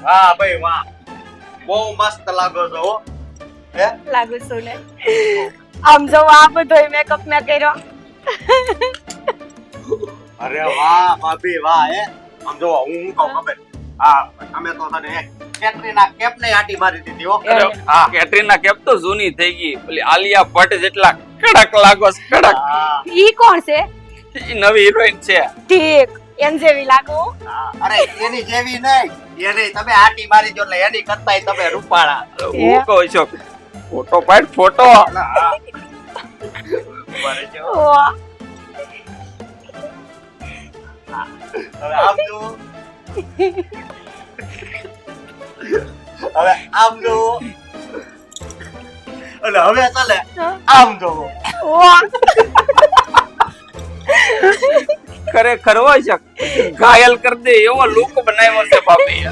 હા ભાઈ વાહ, બહુ મસ્ત લાગો છો હો. હે લાગુ છું ને. આમ જો આ બધોય મેકઅપ મેં કર્યો. અરે વાહ ભાભી વાહ. હે આમ જો હું કહું ખબર, હા અમે તો તને એક કેટરીના કેપ ને આટી મારી દીધી હો. હા કેટરીના કેફ તો જૂની થઈ ગઈ, પેલી આલિયા ભટ્ટ જેટલા કડક લાગો છો, કડક. હા, ઈ કોણ છે? ઈ નવી હિરોઈન છે. ઠીક, એન જેવી લાગુ. હા. અરે એની જેવી નહીં, એની તમે આટી મારી દો એટલે એની કરતાય તમે રૂપાળા. હું કહું છું, ફોટો પાડ ફોટો. હા. બરે જો. વાહ. હવે આમ જો. હવે આમ જો. અને હવે ચાલે આમ જો. વાહ. ખરેખર હોય છે, ઘાયલ કરી દે એવો લુક બનાવ્યો છે ભાભી.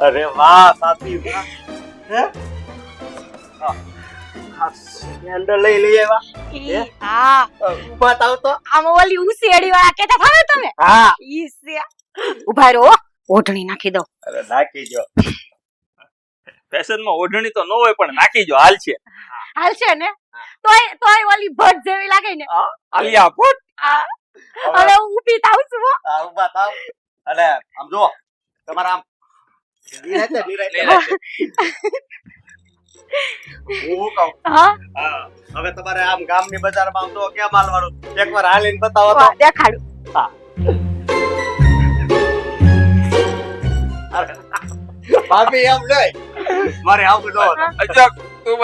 અરે વાહ ભાભી વાહ. હે હા સેન્ડલ લઈ આવ્યા. ઈ હા, ઉભા થાવ તો. આમ ઓલી ઉસેડી વાળા કેતા થાવે તમે. હા ઈ છે. ઉભા રહો, ઓઢણી નાખી દો. અરે નાખી જો. ફેશન માં ઓઢણી તો ન હોય પણ નાખી જો, હાલ છે. હાલ છે ને? તોય ઓલી ભટ જેવી લાગે ને. આલિયા ભટ્ટ. આ હવે હું ઊભી થાઉં છું હો. હા ઉભા થાવ. અને આમ જો તમારા આમ ધીરે હું કહું. હા, હા હવે તમારે આમ ગામની બજારમાં આમ તો કેમ હાલવાનું, એકવાર હાલીને બતાવો તો. વાહ, દેખાડું. ભાભી એમ નહીં, મારે આવું જો અચ્છા તું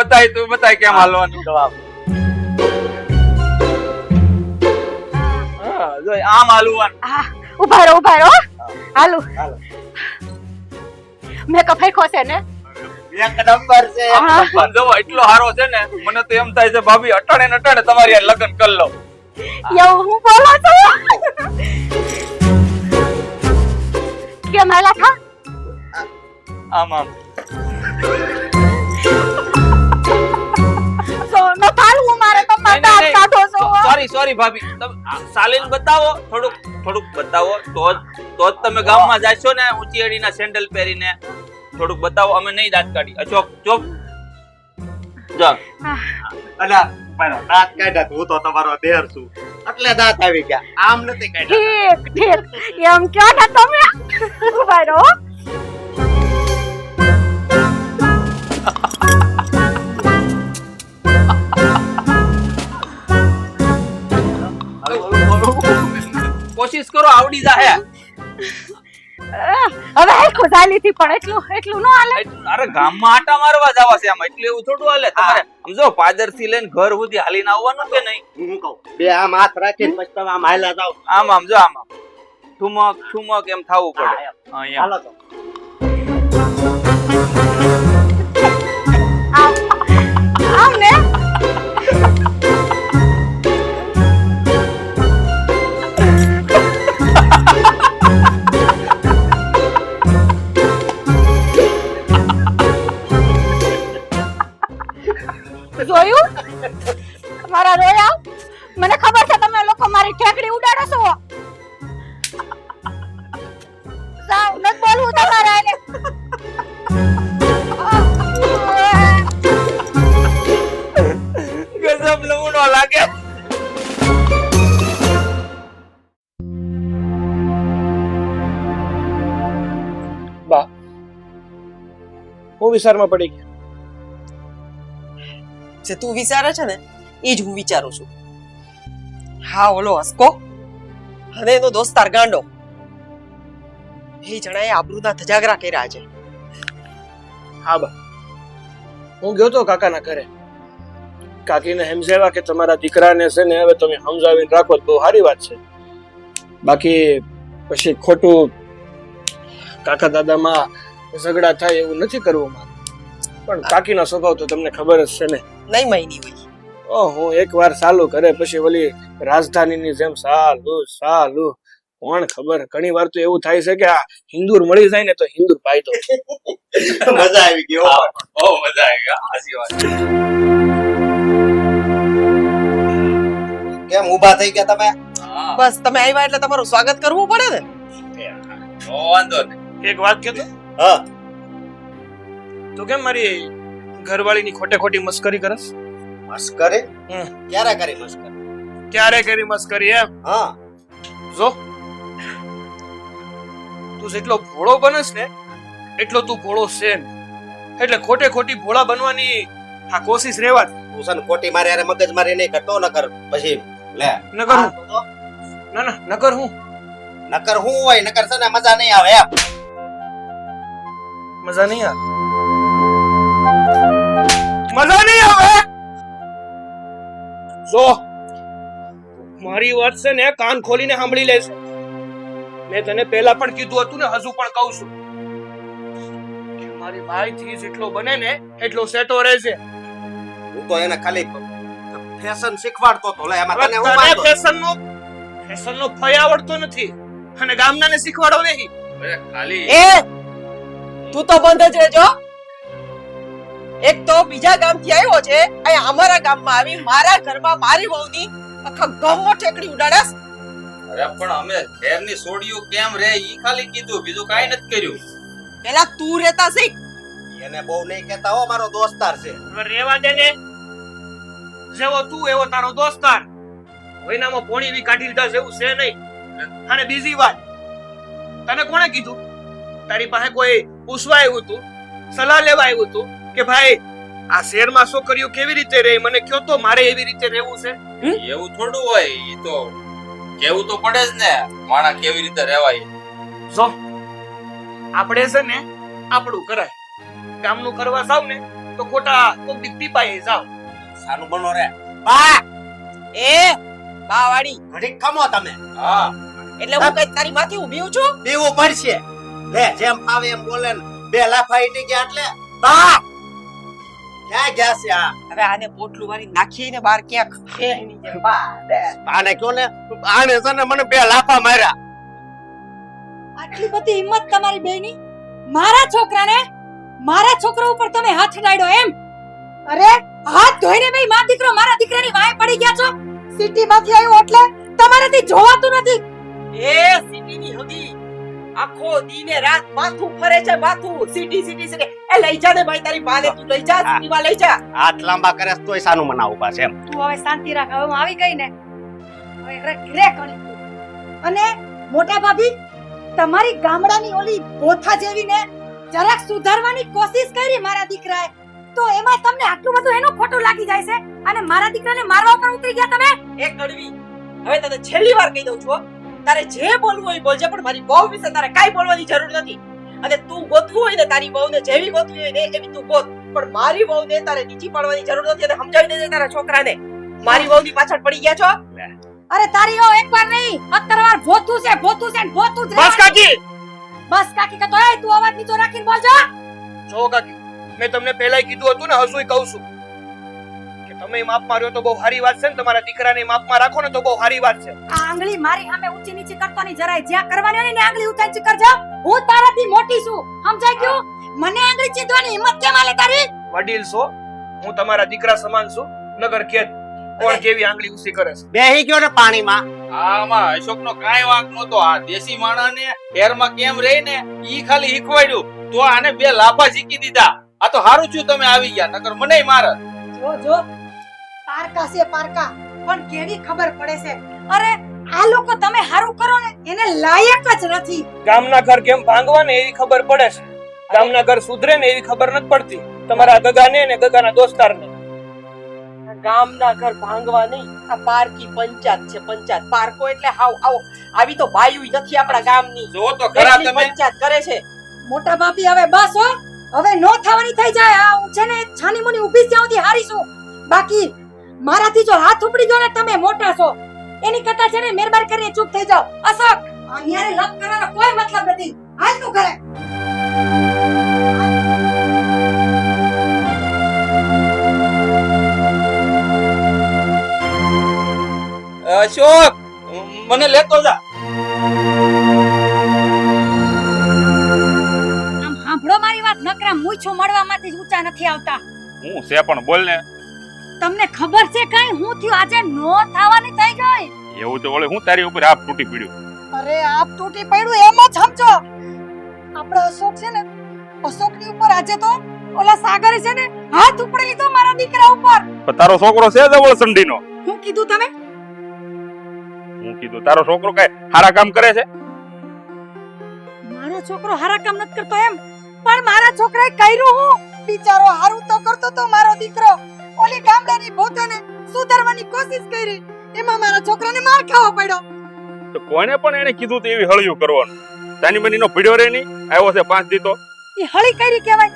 બતાય કેમ હાલવાનું. જવાબ. હા જો આમ હાલવાનું. હા, ઉભા રહો. હાલો. હાલો. મેકઅપ હેખો છે ને? એક નંબર છે, એક હા. નંબર. પણ જો એટલો હારો છે ને, મને તો એમ થાય છે ભાભી અટાણે ને અટાણે તમારી હારે લગ્ન કરી લો. એવું હું બોલો છું. કેમ હાલા થા? આમ આમ સો ન થાળું મારે તો દાંત કાઢો છો. સોરી ભાભી, તમે સાલીન બતાવો, થોડુંક બતાવો તો જ તમે ગામમાં જાશો ને ઊંચી અડીના સેન્ડલ પહેરીને. થોડુંક બતાવો, અમે નહીં દાંત કાઢી. ચોપ જા. અલા મારો દાંત કાઢ્યા તો હું તો તમારો દેર છું એટલે દાંત આવી ગયા, આમ નથી કાઢ્યા. ઠીક એમ કયો ને તમે. ઉભા રહો. કોશિશ કરો આવડી જાહે. હવે હેખો ચાલીથી પણ એટલું ન હાલે. અરે ગામમાં આટા મારવા જવા છે, આમ એટલે એવું થોડું હાલે. તમારે સમજો પાદર થી લઈને ઘર સુધી હાલીને આવવાનું કે નહીં. હું કહું બે આમ હાથ રાખીને પછી તમે આમ હાલ્યા જાવ. આમ જો આમ ઠુમક એમ થાવું પડે. હા એમ. હાલો તો. આમ ને. જોયું મારા રોયા? મને ખબર છે તમે લોકો મારી ઠેકડી ઉડાડો છો. સાવ ન બોલવું તમારે આને. ગજબ નમૂનો લાગે. બા હું વિચારમાં પડી ગયો. જે તું વિચારે છે ને એ જ હું વિચારું છું. હા ઓલો હસકો અને એનો દોસ્તાર ગાંડો, એ જણાએ આબરૂના ધજાગરા કર્યા છે. હા બા, હું ગયો તો કાકાના ઘરે. કાકીને સમજાવ્યા કે તમારા દીકરાને છે ને હવે તમે સમજાવીને રાખો તો બહુ સારી વાત છે. બાકી પછી ખોટું કાકા દાદામાં ઝઘડા થાય એવું નથી કરવું મારે. પણ કાકીનો સ્વભાવ તો તમને ખબર જ છે ને. નહીં મહિની હોય. હું એકવાર ચાલુ કરે પછી ઓલી રાજધાનીની જેમ સાલું કોણ ખબર. ઘણી વાર તો એવું થાય છે કે આ હિન્દુર મળી જાય ને તો હિન્દુર પાઈ દો. મજા આવી ગઈ હો. બહુ મજા આવી ગઈ. સાચી વાત. કેમ ઊભા થઈ ગયા તમે? બસ તમે આવ્યા એટલે તમારું સ્વાગત કરવું પડે ને. વાંધો નહીં. એક વાત કહેતો હા તો કેમ મારી ઘરવાળીની ખોટે ખોટી મસ્કરી કરસ? મસ્કરી હમ. ક્યારે કરી મસ્કરી? ક્યારે કરી મસ્કરી એમ? હા જો તું જેટલો ભોળો બનસ ને એટલો તું ભોળો છે ને. એટલે ખોટે ખોટી ભોળા બનવાની આ કોશિશ રહેવા દે. તું છે ને ખોટી મારે યારે મગજ મારી નહીં કરતો નકર પછી લે નકર હું ના નકર હું નકર હું હોય નકર છે ને મજા નહીં આવે એમ. મજા નહીં આવે. મજા નહીં આવે. જો મારી વાત છે ને કાન ખોલીને સાંભળી લેશે. મેં તને પહેલા પણ કીધું હતું ને હજુ પણ કહું છું કે મારી ભાઈ થી જેટલો બને ને એટલો સેટો રહેશે. હું તો એને ખાલી ફેશન શીખવાડતો તો લે એમાં તને હું તને વાંધો? ફેશનનો ફય આવડતો નથી અને ગામનાને શીખવાડો નહીં. અરે ખાલી એ તું તો બંધ જ રહેજો. એક તો બીજા ગામથી આવ્યો છે અહીંયા અમારા ગામમાં આવી મારા ઘરમાં મારી વહુની આખા ગામમાં ઠેકડી ઉડાડસ. અરે પણ અમે ઘેરની સોડિયું કેમ રે ઈ ખાલી કીધું, બીજું કાઈ નથી કર્યું. પેલા તું રહેતા શીખ. એને બહુ નહીં કહેતા હો મારો દોસ્તાર છે. હવે રેવા દે ને. જેવો તું એવો તારો દોસ્તાર. કોઈનામાં પોણી બી કાઢી લીધા જેવું છે નહીં. અને બીજી વાત, તને કોણે કીધું? તારી પાસે કોઈ પૂછવા આવ્યું હતું, સલાહ લેવા આવ્યું હતું કે ભાઈ આ શહેરમાં છોકરીઓ કેવી રીતે રહે મને કયો તો, મારે એવી રીતે રહેવું છે? એવું થોડું હોય, ઈ તો કેવું તો પડે જ ને માણા કેવી રીતે રહેવાય. જો આપણે છે ને આપણું કરાય. ગામનું કરવા જાવ ને તો ખોટા કોક દી ટીપાએ જાવ. સાનું બનો રે બા એ બાવાડી ઘડીક ખમો તમે. હા એટલે હું કઈ તારી માથે ઊભી છું? પીવું પડશે લે જેમ ફાવે એમ બોલે ને બે લાફા ઈટી ગયા એટલે બા ક્યાં ગયા છે આ? હવે આને પોટલું વાળી નાખી ને બહાર ક્યાંક એની જેમ બા દે. આને કયો ને આને છે ને મને બે લાફા માર્યા. આટલી બધી હિંમત તમારી બેની? મારા છોકરાને, મારા છોકરા ઉપર તમે હાથ ડાળ્યો એમ? અરે હાથ ધોઈને બે માં દીકરો મારા દીકરાની વાય પડી ગયા છો. સિટી માંથી આવ્યો એટલે તમારાથી જોવાતું નથી. એ સિટીની હગી આખો દીને રાત માથું ફરે છે, માથું સિટી સિટી સિટી. એ લઈ જા ને ભાઈ તારી બાને, તું લઈ જા સિટીમાં લઈ જા. હાથ લાંબા કરે તોય સાનું મના ઉભા છે એમ. તું હવે શાંતિ રાખ. હવે હું આવી ગઈ ને હવે રે ગણી તું. અને મોટા ભાભી તમારી ગામડાની ઓલી બોથા જેવી ને જરાક સુધારવાની કોશિશ કરી મારા દીકરાએ તો એમાં તમને આટલું બધું એનું ખોટું લાગી જાય છે અને મારા દીકરાને મારવા ઉપર ઉતરી ગયા તમે. એ કડવી હવે તને છેલ્લી વાર કહી દઉં છું હો. તારે જે બોલવું હોય બોલજે, પણ મારી બહુ વિશે તારે કાઈ બોલવાની જરૂર નથી. અને તું ગોતવું હોય ને તારી બહુને જેવી ગોતવી હોય ને એવી તું ગોત, પણ મારી બહુને તારે નીચી પાડવાની જરૂર નથી. અને સમજાવી દેજે તારા છોકરાને મારી બહુની પાછળ પડી ગયા છો. અરે તારી ઓ એકવાર નહીં 17 વાર ભોતું છે ભોતું છે ને ભોતું જ બસ રહેવાનું. કાકી. બસ કાકી કે તો એ તું અવાજ નીચો રાખીને બોલજો. જો કાકી, મેં તમને પહેલા કીધું હતું ને હજુય કહું છું કે તમે માપ માર્યો તો બહુ સારી વાત છે ને તમારા દીકરાને માપમાં રાખો ને તો બહુ સારી વાત છે. આ આંગળી મારી સામે ઊંચી નીચી કરતો નહીં જરાય. જ્યાં કરવાની હોય ને આંગળી ઊંચી નીચી કરજો. હું તારાથી મોટી છું, સમજાઈ ગયું? મને આંગળી ચીંધવાની હિંમત કેમ આલે તારી? વડીલ છો, હું તમારા દીકરા સમાન છું. નગર ખેત કોણ કેવી આંગળી ઊંચી કરે છે? બેહી ગયો ને પાણીમાં. આમાં અશોકનો કાંઈ વાંક નહોતો. આ દેશી માણાને શહેરમાં કેમ રહે ને ઈ ખાલી શીખવાડ્યું તો આને બે લાફા શીખી દીધા. આ તો હારું છું તમે આવી ગયા, નકર મને મારે. જો જો પારકા છે પારકા, પણ કેવી ખબર પડે છે. અરે આ લોકો તમે હારું કરો ને એને લાયક જ નથી. ગામના ઘર કેમ ભાંગવા ને એવી ખબર પડે છે, ગામના ઘર સુધરે ને એવી ખબર નથી પડતી તમારા ગગાને ને ગગાના દોસ્તારને. ગામના ઘર ભાંગવા નહીં, આ પારકી પંચાયત છે. પંચાયત પારકો એટલે હાવ આવો આવી તો બાયુય નથી આપણા ગામની. જો તો ખરા એટલી તમે. પંચાયત કરે છે. મોટા બાપી હવે બસ હો, હવે નો થવાની થઈ જાય. આ હું છે ને છાની મુની ઊભી ત્યાંથી હારી છું. બાકી મારાથી જો હાથ ઉપડી ગયો ને તમે મોટા છો એની કરતા છે ને મહેરબાની કરીને ચૂપ થઈ જાઓ. અશોક અન્યારે લપ કરવાનો કોઈ મતલબ નથી. હાલ તું ઘરે. અશોક મને લેતો જા. આમ સાંભળો મારી વાત, નકરા મૂછો મળવામાંથી જ ઊંચા નથી આવતા. હું છે પણ બોલ ને. તમને ખબર છે કઈ હું થયું આજે નો થવાની થઈ ગઈ? એવું તો ઓલે હું તારી ઉપર હાફ તૂટી પડ્યું. અરે આપ તૂટી પડ્યું એમ જ સમજો. આપણો અશોક છે ને, અશોકની ઉપર આજે તો ઓલા સાગરે છે ને હાથ ઉપડી લીધો મારા દીકરા ઉપર. પણ તારો છોકરો છે જવળ સંડીનો. હું કીધું તમે? હું કીધું તારો છોકરો કઈ સારા કામ કરે છે? મારો છોકરો હારા કામ નથી કરતો એમ, પણ મારા છોકરાએ કર્યું હું. બિચારો હારું તો કરતો તો મારો દીકરો. ઓલી ગામડાની ભૂતોને સુધારવાની કોશિશ કરી, એમાં મારા છોકરાને માર ખાવો પડ્યો. તો કોને પણ એને કીધું તો એવી હળિયું કરવાનું? તાની બનીનો ભીડ્યો રે નહીં, આવ્યો છે 5 દી તો. એ હળી કરી કહેવાય.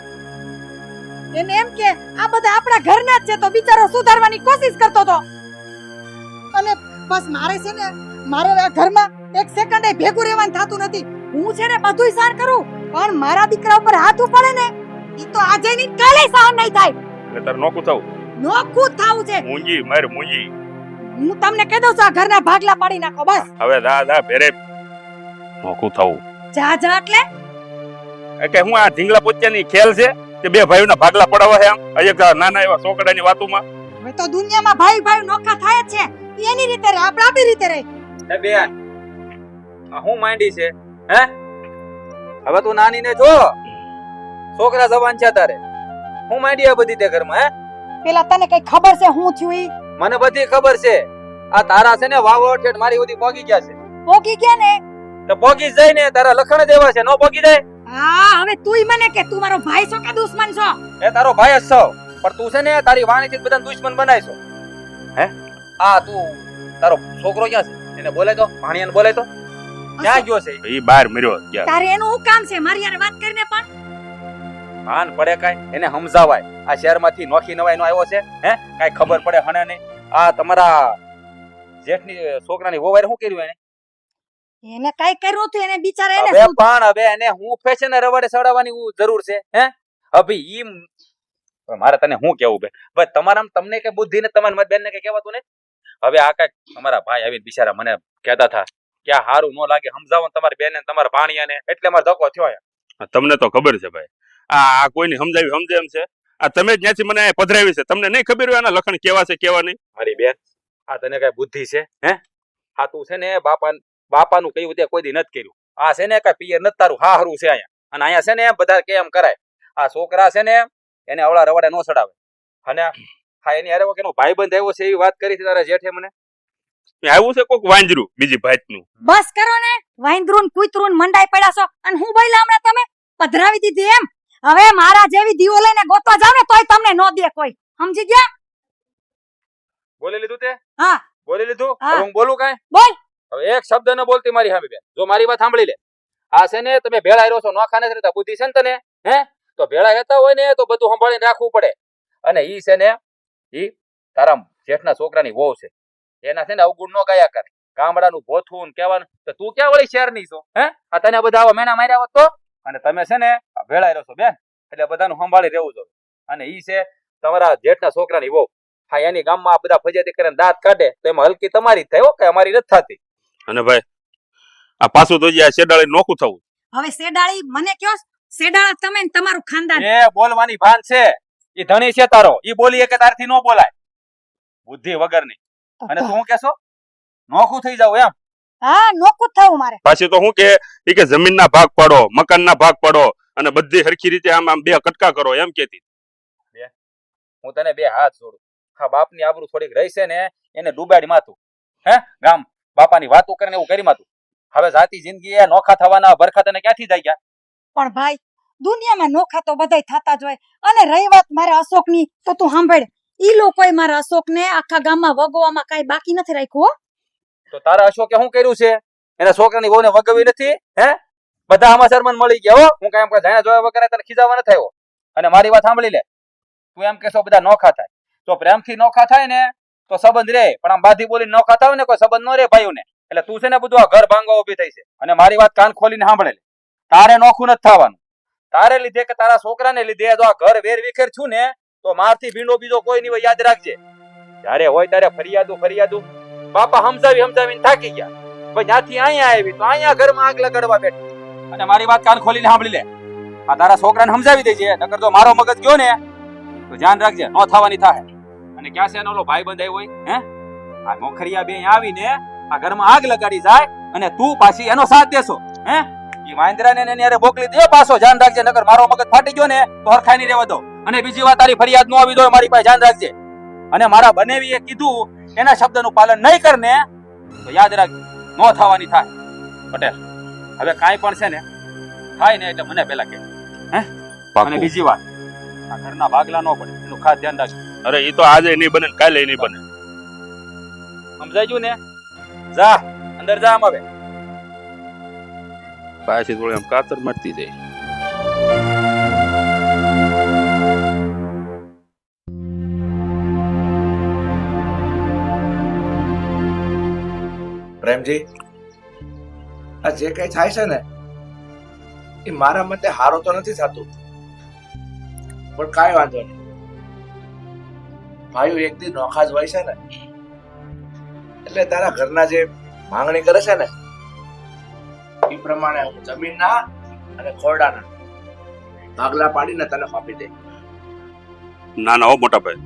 એને એમ કે આ બધા આપણા ઘરના જ છે, તો બિચારો સુધારવાની કોશિશ કરતો તો. અને બસ મારે છે ને, મારે આ ઘરમાં એક સેકન્ડ ભેગું રહેવાનું થતું નથી. હું છે ને બધુંય સહન કરું, પણ મારા દીકરા ઉપર હાથ ઉપાડે ને, ઈ તો આજે ની કાલે સહન નહીં થાય. એટલે તારે નોખું થવું. નોખું થાવું છે. મૂંજી માર મૂંજી. હું તમને કહી દઉં છું, આ ઘરના ભાગલા પાડી નાખો બસ. હવે દા ભેરે નોખું થવું. જા જા એટલે કે હું આ ઢીંગલા પોત્યાની ખેલ છે કે બે ભાઈઓના ભાગલા પડાવે છે આમ એક નાના એવા છોકરાની વાતોમાં? હવે તો દુનિયામાં ભાઈ ભાઈ નોખા થાય જ છે. એની રીતે રે, આપણે આપણી રીતે રે. એ બેન આ હું માંડી છે હે? હવે તું નાની ને જો, છોકરા જવાન છે તારે. હું માંડી આ બધી તે ઘરમાં હે? પેલા તને કઈ ખબર છે હું થયું ઈ? મને બધી ખબર છે. આ તારા છે ને વાવો ઠેઠ મારી બધી પોગી ગયા છે. પોગી ગયા ને? તો પોગી જ જાય ને, તારા લખણ જ એવા છે, નો પોગી જાય. હા, હવે તુંય મને કે તું મારો ભાઈ છો કે દુશ્મન છો? એ તારો ભાઈ જ છો, પણ તું છે ને તારી વાણીથી જ બધાને દુશ્મન બનાય છો. હે આ તું તારો છોકરો ક્યાં છે? એને બોલાય તો, ભાણિયાને બોલાય તો. ક્યાં ગયો છે? એ બહાર મર્યો ક્યાં? તારે એનું શું કામ છે મારી યાર વાત કરીને? પણ ભાન પડે કાઈ? એને સમજાવાય. આ શહેરમાંથી નોખી નવાઈ નો આવ્યો છે હે? કાઈ ખબર પડે હને નહીં? આ તમારા જેઠની છોકરાની વહુએ શું કર્યું એને? એને કઈ કર્યું તું? એને બિચારા એને હવે શું? પણ હવે એને હું ફેશન રવાડે સડાવવાની જરૂર છે હે? હવે ઈ મારે તને શું કેવું બે ભાઈ, તમારા તમને કે બુદ્ધિ ને તમારી મત બેન ને કઈ કહેવાતું ને? હવે આ કઈક અમારા ભાઈ આવીને બિચારા મને કહેતા હતા કે આ હારું ન લાગે, સમજાવો ને તમારી બેન ને તમારા ભાણિયાને, એટલે મારો ધક્કો થયો. તમને તો ખબર છે ભાઈ, આ કોઈને સમજાવી સમજે એમ છે? આ તમે જ ત્યાંથી મને પધરાવી છે, તમને નહીં ખબર હોય આના લખણ કેવા છે કેવા નહીં? મારી બેન આ તને કઈ બુદ્ધિ છે હે? હા તું છે ને બાપાનું કહ્યું તે કોઈ દી નથી કર્યું. આ છે ને કઈ પિયર નથી તારું, હા હારું છે અહીંયા. અને અહીંયા છે ને બધા કેમ કરાય. આ છોકરા છે ને એને અવળા રવાડે નો ચડાવે. અને હા એની અરે એનો ભાઈબંધ આવ્યો છે એવી વાત કરી હતી તારા જેઠે મને. આવ્યું છે કોક વાંજરું બીજી ભાતનું. બસ કરો ને, વાંદરું ને કૂતરું ને મંડાઈ પડ્યા છો. અને હું બોલ્યા હમણાં તમે પધરાવી દીધી એમ? હવે મારા જેવી દીવો લઈને ગોતવા જાવ ને તોય તમને નો દે કોઈ. સમજી ગયા? બોલી લીધું તે? હા બોલી લીધું? હા. હવે હું બોલું કાંઈ? બોલ. હવે એક શબ્દ ન બોલતી મારી સામે બેન. જો મારી વાત સાંભળી લે. આ છે ને તમે ભેળા રહ્યો છો, નોખા નથી રહેતા, બુદ્ધિ છે ને તને હે? તો ભેળા રહેતા હોય ને તો બધું સંભાળીને રાખવું પડે. અને ઈ છે ને ઈ તારા જેઠના છોકરાની વહુ છે, એના છે ને અવગુણ નો ગાયા કરે. ગામડાનું ભોથું ને કહેવાનું, તો તું ક્યાં વળી શહેરની છો હે? આ તને બધા આવા મેના માર્યા હોત તો? અને તમે છે ને ભેળા રહ્યો છો બેન, એટલે બધાનું સંભાળી રહેવું જોઈએ. અને ઈ છે તમારા જેઠના છોકરાની વહુ. હા એની ગામમાં બધા ફજિયાતી કરીને દાંત કાઢે તો એમાં હલકી તમારી જ થાય હો, કે અમારી નથી થતી. અને ભાઈ આ પાછું તો આ શેડાળી નોખું થવું. હવે શેડાળી મને કયો? શેડાળા તમે ને તમારું ખાનદાન. એ બોલવાની ભાન છે, ઈ ધણી છે તારો, ઈ બોલીએ કે તારથી નો બોલાય, બુદ્ધિ વગરની. અને તું કેશો નોખું થઈ જાવ એમ? હા, નોખું જ થવું મારે. પાછી તો શું કે જમીનના ભાગ પાડો, મકાનના ભાગ પાડો અને બધી હરખી રીતે આમ આમ બે કટકા કરો એમ કેતી. હું તને બે હાથ જોડું. હા બાપની આબરૂ થોડીક રહી છે ને એને ડૂબાડી માતું હે? ગામ બાપાની વાતો કરીને એવું કરી માતું. હવે જાતી જિંદગી એ નોખા થવાના ભરખા તને ક્યાંથી થઈ ગયા? પણ ભાઈ દુનિયામાં નોખા તો બધાય થતા જ હોય. અને રહી વાત મારા અશોકની, તો તું સાંભળ. ઈ લોકોએ મારા અશોકને આખા ગામમાં વગોવામાં કાઈ બાકી નથી રાખ્યું હો. તો તારા અશોકે શું કર્યું છે? એના છોકરાની વહુને વગવી નથી હે? બધા સમાચાર મને મળી ગયા હો. હું કાંઈ એમ જાણ્યા જોયા વગર તને ખીજાવા ન થયો. અને મારી વાત સાંભળી લે, તું એમ કહેશો બધા નોખા થાય, તો પ્રેમથી નોખા થાય ને તો સંબંધ રે, પણ આમ બાધી બોલીને નોખા થાય ને કોઈ સંબંધ ન રે ભાઈઓને. એટલે તું છે ને બધું આ ઘર ભાંગવા ઉભી થઈ છે. અને મારી વાત કાન ખોલીને સાંભળે, તારે નોખું નથી થવાનું. તારે લીધે કે તારા છોકરાને લીધે જો આ ઘર વેર વિખેર છું ને તો મારથી ભીંડો બીજો કોઈ નહીં હોય, યાદ રાખજે. જયારે હોય ત્યારે ફરિયાદું બાપા સમજાવીને થાકી ગયા. ભાઈ જ્યાંથી અહીંયા આવી તો અહીંયા ઘરમાં આગ લગાડવા બેઠી. અને મારી વાત કાન ખોલીને સાંભળી લે, આ તારા છોકરાને સમજાવી દેજે, નકર જો મારો મગજ ગયો ને તો ધ્યાન રાખજે, નો થવાની થાય. અને ક્યાં છે ઓલો ભાઈ બંધ આવ્યો હોય હે? આ નોખરિયા બે આવીને આ ઘરમાં આગ લગાડી જાય અને તું પાછી એનો સાથ દેશો હે? ઈ વાંદરાને ને એની હારે મોકલી દે પાછો, ધ્યાન રાખજે, નકર મારો મગજ ફાટી ગયો ને તો હરખાઈ નહીં રહેવા દો. અને બીજી વાત, તારી ફરિયાદ ન આવી જોઈએ મારી પાસે, ધ્યાન રાખજે. અને મારા બનેવીએ કીધું એના શબ્દનું પાલન નહીં કરને તો યાદ રાખ, નો થવાની થાય. પટેલ, હવે કાંઈ પણ છે ને થાય ને એટલે મને પેલા કે. અને પાક્કું. બીજી વાત, આ ઘરના ભાગલા ન પડે એનું ખાસ ધ્યાન રાખજો. અરે એ તો આજે નહીં બને ને કાલે નહીં બને. સમજાઈ ગયું ને? જા અંદર જા. આમ હવે પાછી થોડી આમ કાતર મારતી જાય. પ્રેમજી, આ જે કઈ થાય છે ને એ મારા મતે હારો તો નથી થતું, પણ કાંઈ વાંધો નહીં. ભાઈઓ એક દી નોખા જ હોય છે ને, એટલે તારા ઘરના જે માંગણી કરે છે ને એ પ્રમાણે હું જમીનના અને ખોરડાના ભાગલા પાડીને તને આપી દે. ના ના હો મોટા ભાઈ,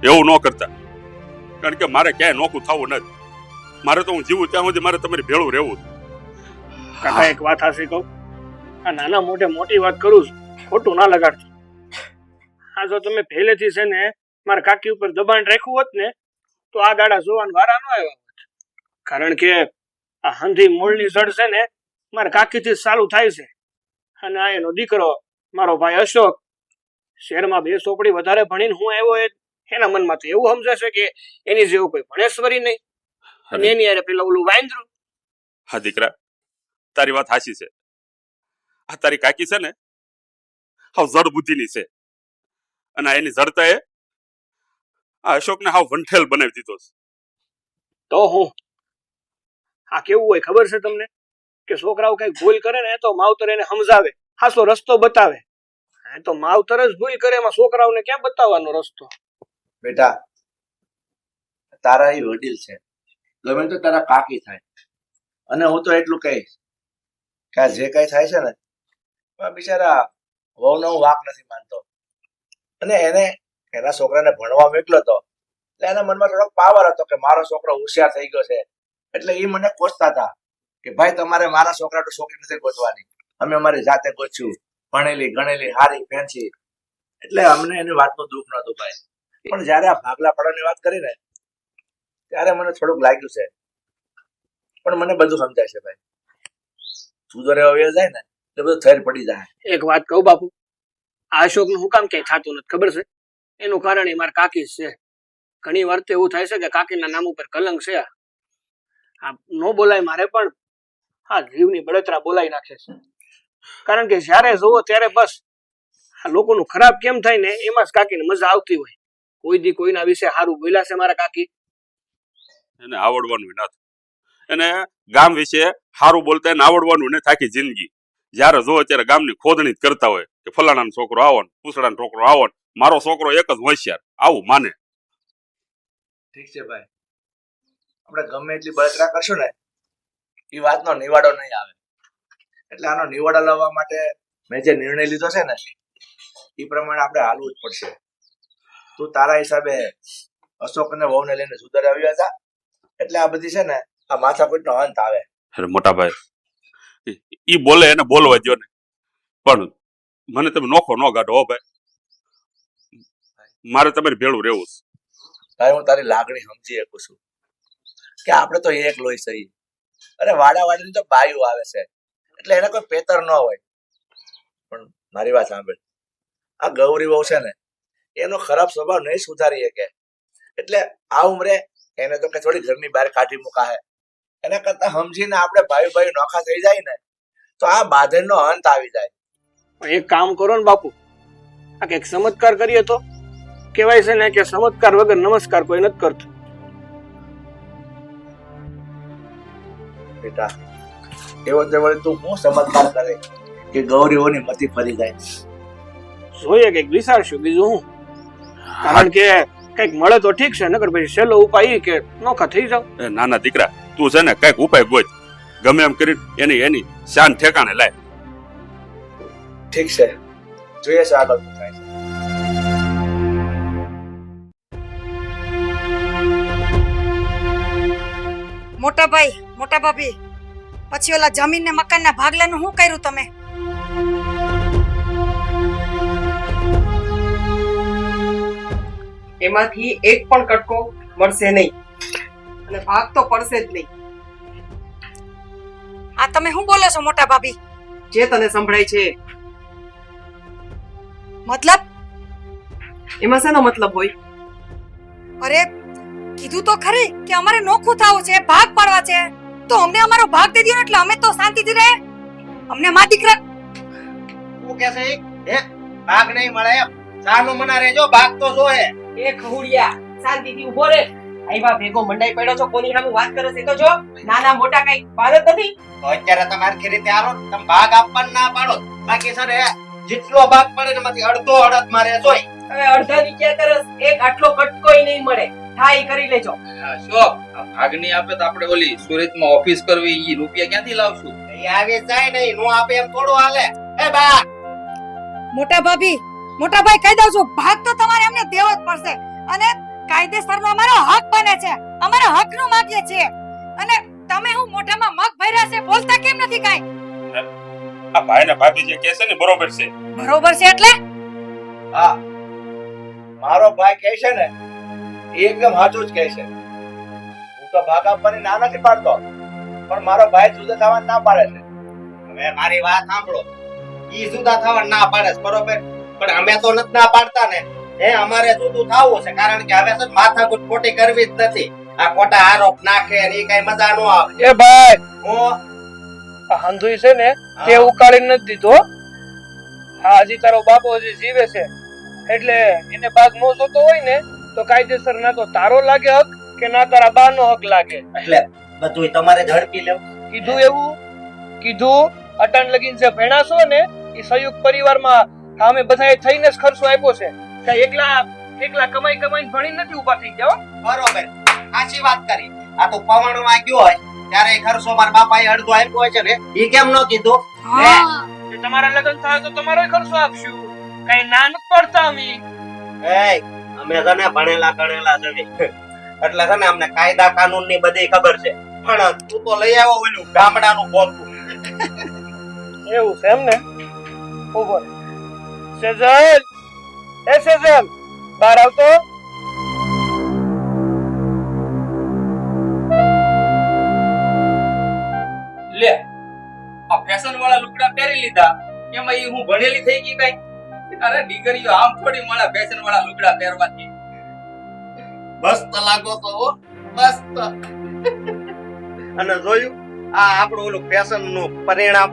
એવું ન કરતા. કારણ કે મારે ક્યાંય નોખું થવું નથી. મારે તો હું જીવું ત્યાં સુધી મારે તમારી ભેળું રહેવું. કાકા એક વાત હાસી કહું, આ નાના મોટે મોટી વાત કરું છું, ખોટું ના લગાડજો. આ જો તમે પહેલેથી છે ને મારા કાકી ઉપર દબાણ રાખ્યું હોત ને તો આ દાડા જોવાનું વારા ન આવ્યા હોત. કારણ કે આ હંધી મૂળની જડ છે ને મારા કાકીથી જ ચાલુ થાય છે. અને આ એનો દીકરો મારો ભાઈ અશોક શહેરમાં 2 ચોપડી વધારે ભણીને હું આવ્યો એના મનમાં તો એવું સમજે છે કે એની જેવું કોઈ ભણેશ્વરી નહીં, અને એની યારે પેલા ઓલું વાંદરું. હા દીકરા, તારી વાત સાચી છે. આ તારી કાકી છે ને હાવ જડ બુદ્ધિની છે. અને એની જડતા એ આ અશોકને હાવ વંઠેલ બનાવી દીધો છે. તો હું આ કેવું હોય ખબર છે તમને કે છોકરાઓ કઈક ભૂલ કરે ને તો માવતર એને સમજાવે, હાસો રસ્તો બતાવે. તો માવતર જ ભૂલ કરે, એમાં છોકરાઓને ક્યાં બતાવવાનો રસ્તો? બેટા, તારા એ વડીલ છે, ગમે તો તારા કાકી થાય. અને હું તો એટલું કહીશ કે આ જે કઈ થાય છે ને બિચારા વહુનો હું વાક નથી માનતો. અને એને એના છોકરાને ભણવા મોકલ્યો હતો એટલે એના મનમાં થોડોક પાવર હતો કે મારો છોકરો હોશિયાર થઈ ગયો છે. એટલે એ મને કોસતા હતા કે ભાઈ તમારે મારા છોકરા તો છોકરી નથી ગોતવાની, અમે અમારી જાતે ગોત્યું, ભણેલી ગણેલી હારી ફેન્સી. એટલે અમને એની વાતનું દુઃખ નતું ભાઈ. પણ જયારે આ ભાગલા પડવાની વાત કરી ને ત્યારે મને થોડુંક લાગ્યું છે, પણ મને બધું સમજાય છે ભાઈ. તું તો રહેવા જાય ને એટલે બધું થેર પડી જાય. એક વાત કહું બાપુ, આ અશોક નું હું કામ ક્યાંય થતું નથી ખબર છે? એનું કારણ એ મારા કાકી છે. ઘણી વાર તો એવું થાય છે કે કાકીના નામ ઉપર કલંક છે. આ નો બોલાય મારે, પણ હા જીવની બળતરા બોલાઈ નાખે છે. કારણ કે જ્યારે જોવો ત્યારે બસ આ લોકોનું ખરાબ કેમ થાય ને એમાં જ કાકીને મજા આવતી હોય. કોઈ દી કોઈના વિશે સારું બોલ્યા છે મારા કાકી? એને આવડવાનું નથી. એને ગામ વિશે સારું બોલતા એને આવડવાનું ને આખી જિંદગી જયારે જોવો ત્યારે ગામની ખોદણી જ કરતા હોય કે ફલાણાનો છોકરો આવો ને પૂછડાનો છોકરો આવો ને મારો છોકરો એક જ હોશિયાર, આવું માને. ઠીક છે ભાઈ, આપણે ગમે એટલી બળતરા કરશું ને એ વાતનો નિવાડો નહીં આવે. એટલે આનો નિવાડો લાવવા માટે મેં જે નિર્ણય લીધો છે ને એ પ્રમાણે આપણે હાલવું જ પડશે. તું તારા હિસાબે અશોક અને વહુને લઈને સુધર આવ્યા હતા એટલે આ બધી છે ને આ માથાકૂટનો અંત આવે. અરે મોટા ભાઈ, ઈ બોલે એને બોલવા દો ને, પણ મને તમે નોખો ન કાઢો હો ભાઈ. મારે તમારી ભેળું રહેવું છે. ભાઈ હું તારી લાગણી સમજી શકું છું કે આપણે તો એક લોહી સહી. અરે વાડા વાડીની તો બાયું આવે છે એટલે એને કોઈ પેતર ન હોય. પણ મારી વાત સાંભળ, આ ગૌરી વહુ છે ને એનો ખરાબ સ્વભાવ નહીં સુધારી શકે. એટલે આ ઉંમરે એને તો કે થોડી ઘરની બહાર કાઢી મુકાય. એના કરતા સમજીને આપણે ભાઈ ભાઈ નોખા થઈ જાય ને તો આ બાંધણનો અંત આવી જાય. એક કામ કરો ને બાપુ, આ કઈક ચમત્કાર કરીએ તો કહેવાય છે ને કે ચમત્કાર વગર નમસ્કાર કોઈ નથી કરતું. બેટા એવો તે વળી તું હું ચમત્કાર કરે કે ગૌરીઓની મતી ફરી જાય? જોઈએ કઈક વિચારશું, બીજું હું. કારણ કે કઈક મળે તો ઠીક છે, નકર પછી છેલ્લો ઉપાય કે નોખા થઈ જાવ. નાના દીકરા તું છે ને કઈક ઉપાય ગોત, ગમે એમ કરી એની શાન ઠેકાણે લાય. ઠીક છે, જોઈએ છે આગળ શું થાય છે. મોટા ભાઈ મોટા ભાભી પછી ઓલા જમીન ને મકાન ના ભાગલાનું શું કર્યું તમે? એમાંથી એક પણ કટકો મળશે નહીં અને ભાગ તો પડશે જ નહીં. આ તમે શું બોલો છો મોટા ભાભી? જે તને સંભળાય છે મતલબ? એમાં શેનો મતલબ હોય? અરે કીધું તો ખરી કે અમારે નોખું થાવું છે, ભાગ પાડવા છે, તો અમને અમારો ભાગ દે દ્યો ને એટલે અમે તો શાંતિથી રહે. અમને મા દીકરા તું કે છે હે ભાગ નહીં મળે એમ? સાનું મના રેજો, ભાગ તો જો હે. એ ખહુડિયા શાંતિથી ઊભો રે. આઈવા ભેગો મંડાઈ પડ્યો છો, કોની સામે વાત કરે છે તો જો. નાના મોટા કઈ વાત જ નથી. તો અત્યારે તમારી રીતે હાલો, તમે ભાગ આપવાનું ના પાડો. બાકી સર હે જેટલો ભાગ પડે ને એમાંથી અડધો અડધ મારે જોઈ. હવે અડધા ની ક્યાં કરસ? એક આટલો કટકોય નહીં મળે. થાય કરી લેજો. શોપ ભાગ નહીં આપે તો આપણે ઓલી સુરતમાં ઓફિસ કરવી ઈ રૂપિયા ક્યાંથી લાવશું? એ આવી જાય નહીં, નો આપે એમ થોડું હાલે. એ બા મોટા ભાભી મોટા ભાઈ કહી દઉં છું, ભાગ તો તમારે અમને દેવો જ પડશે. અને કાયદેસરનો અમારો હક બને છે, અમારો હકનું માગીએ છીએ. અને તમે હું મોઢામાં મગ ભર્યા છે, બોલતા કેમ નથી કાઈ? આ ભાઈ ને ભાભી જે કહે છે ને બરોબર છે. બરોબર છે એટલે? હા, મારો ભાઈ કહે છે ને એ એકદમ સાચું જ કહે છે. હું તો ભાગ આપવાની ના નથી પાડતો, પણ મારો ભાઈ જુદા થવા ના પાડે છે. હવે મારી વાત સાંભળો, ઈ જુદા થવા ના પાડે છે, બરોબર, પણ અમે તો નથી ના પાડતા ને. અમારે જુદું થવું છે, કારણ કે હવે છે માથાકૂટ ખોટી કરવી જ નથી. આ ખોટા આરોપ નાખે ને ઈ કઈ મજા નો આવે. એ ભાઈ હું આ હંધુઈ છે ને તે ઉકાળી નથી દીધો. હા, હજી તારો બાપો હજી જીવે છે એટલે એને ભાગ નો જોતો હોય ને તો કાયદેસર ના તો તારો લાગે હક કે ના તારા બા નો હક લાગે. એટલે બધું તમારે ઝડપી લેવું. કીધું એવું કીધું. અટાણ લગીન જે ભેણા છો ને એ સંયુક્ત પરિવારમાં અમે બધાએ થઈને જ ખર્ચો આપ્યો છે. કઈ એકલા કમાઈને ભણીને નથી ઉભા થઈ ગયા હો. બરોબર, સાચી વાત કરી. આ તો પવનમાં ગયો હોય ત્યારે ખર્ચો મારા બાપાએ અડધો આપ્યો હોય છે ને, ઈ કેમ નો કીધું? જો તમારા લગ્ન થાય તો તમારોય ખર્ચો આપશું. કઈ ના નથી પડતા અમે. અમે છે ને ભણેલા ગણેલા છે એટલે છે ને અમને કાયદા કાનૂન ની બધી ખબર છે. પણ તું તો લઈ આવો ઓલું ગામડાનું બોલતું. એવું છે એમ ને? ઉભો રહે. સેજલ, એ સેજલ, બહાર આવતો. લે આ ફેશન વાળા લુગડા પહેરી લીધા એમાં ઈ હું ભણેલી થઈ ગઈ કઈ? અરે દીકરીઓ આમ થોડી મળે ફેશન વાળા લુગડા પહેરવાથી. મસ્ત લાગો તો હો, મસ્ત. અને જોયું આ આપણું ઓલું ફેશન નું પરિણામ.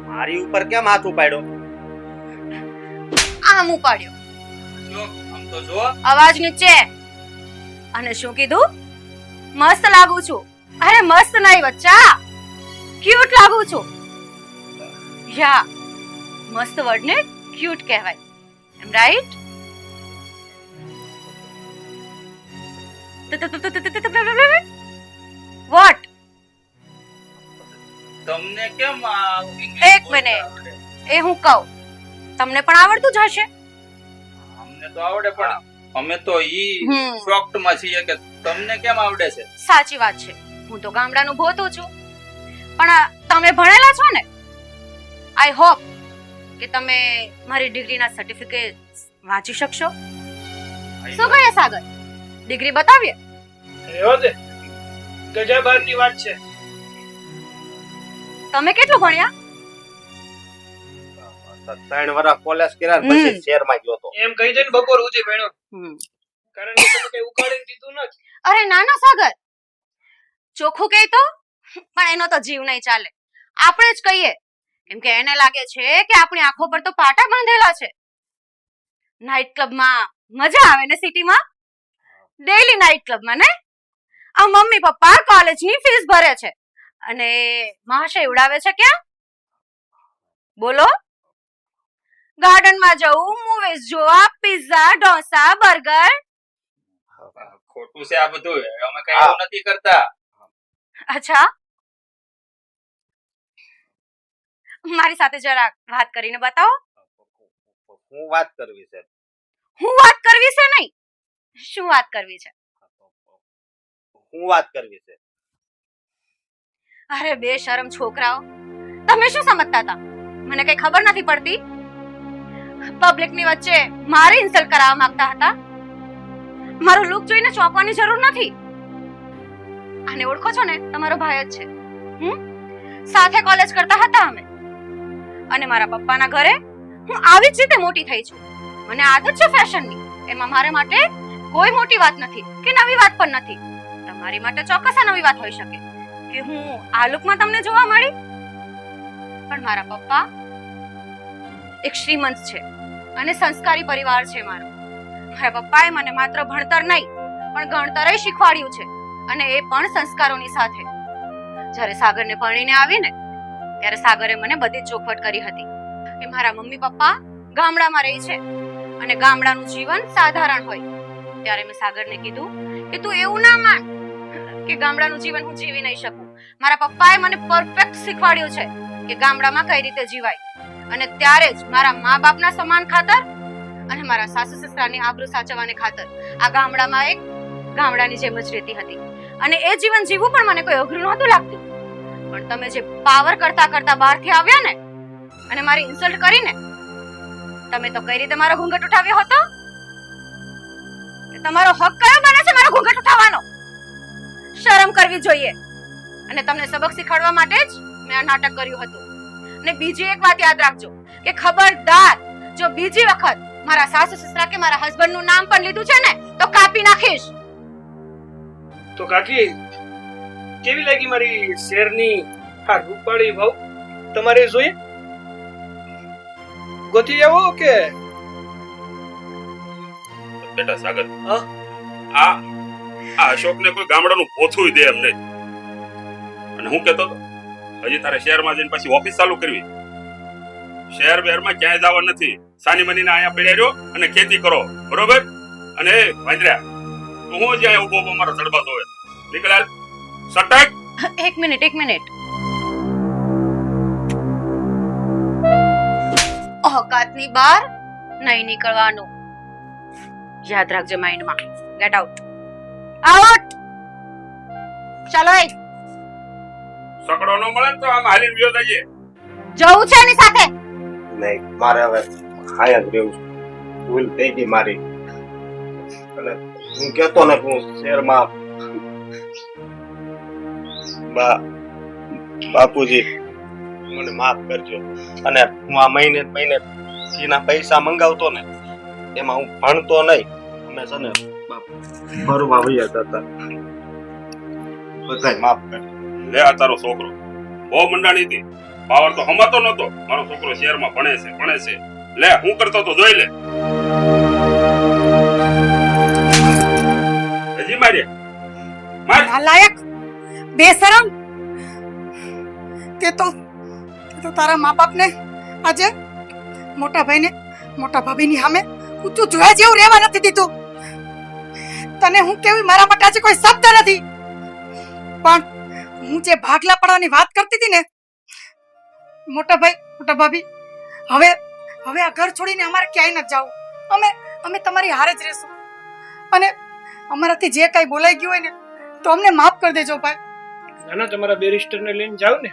મારી ઉપર કેમ હાથ ઉપાડ્યો? આમ ઉપાડ્યો. જો આમ તો જો. અવાજ નીચે. અને શું કીધું? મસ્ત લાગુ છું. અરે મસ્ત નહીં બચ્ચા, ક્યુટ લાગુ છું. યા મસ્ત વર્ડ ને ક્યુટ કહેવાય, એમ રાઈટ? વોટ? તમને કેમ આ એક મિનિટ. એ હું કહું તમને પણ આવડતું જ હશે. અમને તો આવડે પણ અમે તો ઈ હમ. શોક્ડ માં છીએ કે તમને કેમ આવડે છે. સાચી વાત છે, હું તો ગામડાનું ભોતું છું, પણ તમે ભણેલા છો ને. આઈ હોપ કે તમે મારી ડિગ્રીના સર્ટિફિકેટ વાંચી શકશો. શું કહે સાગર? ડિગ્રી બતાવીએ? એવો દે ગજા બારની વાત છે. તમે કેટલું ભણ્યા? 3 વર્ષ કોલેજ કર્યા ને પછી શહેરમાં ગયો તો. એમ કહી દે ને બપોર સુધી ભણ્યો, કારણ કે તમે કઈ ઉકાળીને દીધું નથી. અરે ના ના સાગર, ચોખ્ખું કહે તો પણ એનો તો જીવ નહીં ચાલે. આપણે જ કહીએ કેમ કે એને લાગે છે કે આપણી આંખો પર તો પાટા બાંધેલા છે. નાઇટ ક્લબમાં મજા આવે ને સિટીમાં, ડેઈલી નાઇટ ક્લબમાં ને. આ મમ્મી પપ્પા કોલેજની ફીસ ભરે છે અને મહાશય ઉડાવે છે ક્યાં? બોલો. ગાર્ડનમાં જવું, મૂવીઝ જોવા, પિઝા, ઢોસા, બર્ગર. ખોટું છે આ બધું. અમે કઈ એવું નથી કરતા. અચ્છા, મારી સાથે જરા વાત કરીને બતાવો. હું વાત કરવી છે. હું વાત કરવી છે નહીં, શું વાત કરવી છે? હું વાત કરવી છે? અરે બેશરમ છોકરાઓ, તમે શું સમજતા હતા? મને કઈ ખબર નથી પડતી? પબ્લિક ની વચ્ચે મારે ઇન્સલ્ટ કરાવવા માંગતા હતા? મારો લુક જોઈને ચોંકવાની જરૂર નથી. આને ઓળખો છો ને? તમારો ભાઈ જ છે. સાથે કોલેજ કરતા હતા અમે. અને મારા પપ્પાના ઘરે હું આવી જ રીતે મોટી થઈ છું. મને આદત છે ફેશનની. એમાં મારે માટે કોઈ મોટી વાત નથી કે નવી વાત પણ નથી. તમારી માટે ચોક્કસ આ નવી વાત હોઈ શકે કે હું આ લુકમાં તમને જોવા મળી. પણ મારા પપ્પા એક શ્રીમંત છે અને સંસ્કારી પરિવાર છે મારો. મારા પપ્પાએ મને માત્ર ભણતર નહીં પણ ગણતરય શીખવાડ્યું છે, અને એ પણ સંસ્કારોની સાથે. જ્યારે સાગરને પરણીને આવી ને ત્યારે સાગરે મને બધી જ ચોખવટ કરી હતી કે મારા મમ્મી પપ્પા ગામડામાં રહે છે અને ગામડાનું જીવન સાધારણ હોય. ત્યારે મેં સાગરને કીધું કે તું એવું ના માન કે ગામડાનું જીવન હું જીવી નહીં શકું. મારા પપ્પાએ મને પરફેક્ટ શીખવાડ્યું છે કે ગામડામાં કઈ રીતે જીવાય. અને ત્યારે જ મારા મા બાપના સન્માન ખાતર અને મારા સાસુ સસરાની આબરૂ સાચવવાને ખાતર આ ગામડામાં એક ગામડાની જેમ જ રહેતી હતી. અને એ જીવન જીવવું પણ મને કોઈ અઘરું નહોતું લાગતું. પણ તમે જે પાવર કરતા કરતા બહારથી આવ્યા ને અને મારી ઇન્સલ્ટ કરીને, તમે તો કઈ રીતે મારો ઘૂંઘટ ઉઠાવ્યો હતો? તમારો હક કયો બને છે મારો ઘૂંઘટ ઉઠાવવાનો? શરમ કરવી જોઈએ. અને તમને સબક શીખવાડવા માટે જ મેં આ નાટક કર્યું હતું. અને બીજી એક વાત યાદ રાખજો કે ખબરદાર જો બીજી વખત મારા સાસુ સસરા કે મારા હસબન્ડ નું નામ પણ લીધું છે ને તો કાપી નાખીશ. તો કાકી, કેવી લાગી મારી શેરની આ રૂપાળી વહુ? તમારે જોઈએ ગોતી આવો કે? બેટા સાગર, હા? આ અશોકને કોઈ ગામડાનું પોથું દે એમ નહીં. અને હું કહેતો હતો હજી તારે શહેરમાં જઈને પછી ઓફિસ ચાલુ કરવી. શહેર બહેરમાં ક્યાંય જવા નથી. સાની મનીને અહીંયા પડ્યા રહ્યો અને ખેતી કરો, બરોબર? અને વાંદરા હું જ્યાં ઉભો ઉભો મારો જડબા જોવે નીકળાલ સટક. એક મિનિટ ઓકાતની બહાર નહીં નીકળવાનું. યાદ રાખજે માઇન્ડમાં. Get out. આઉટ. ચાલો એ સકડો ન મળે તો આમ હાલીને ગયો જઈએ. જવું છે એની સાથે. નહીં, મારે હવે હાય જ રહેવું છે. ભૂલ થઈ ગઈ મારી. અને હું કહેતો ને હું શહેરમાં બાપુજી મને માફ કરજો. અને હું આ મહિને ફીના પૈસા મંગાવતો ને એમાં હું ભણતો નહીં. અમે છે ને ફરવા વયા જતા. બધાય માફ કરજો. લે આ તારો છોકરો બહુ મંડાણી હતી. પાવર તો હમાતો નતો. મારો છોકરો શહેરમાં ભણે છે. લે હું કરતો તો જોઈ લે. હજી મારે નાલાયક, બેશરમ. તે તો તારા મા બાપને આજે મોટા ભાઈને મોટા ભાભીની સામે ઊંચું જોયા જેવું રહેવા નથી દીધું. તને હું કેવી મારા માટે આજે કોઈ શબ્દ નથી. પણ હું જે ભાગલા પડવાની વાત કરતી હતી ને મોટા ભાઈ મોટા ભાભી, હવે આ ઘર છોડીને અમારે ક્યાંય નથી જવું. અમે તમારી હારે જ રહેશું. અને અમારાથી જે કાંઈ બોલાઈ ગયું હોય ને તો અમને માફ કરી દેજો ભાઈ. ના, તમારા બેરિસ્ટરને લઈને જાવ ને.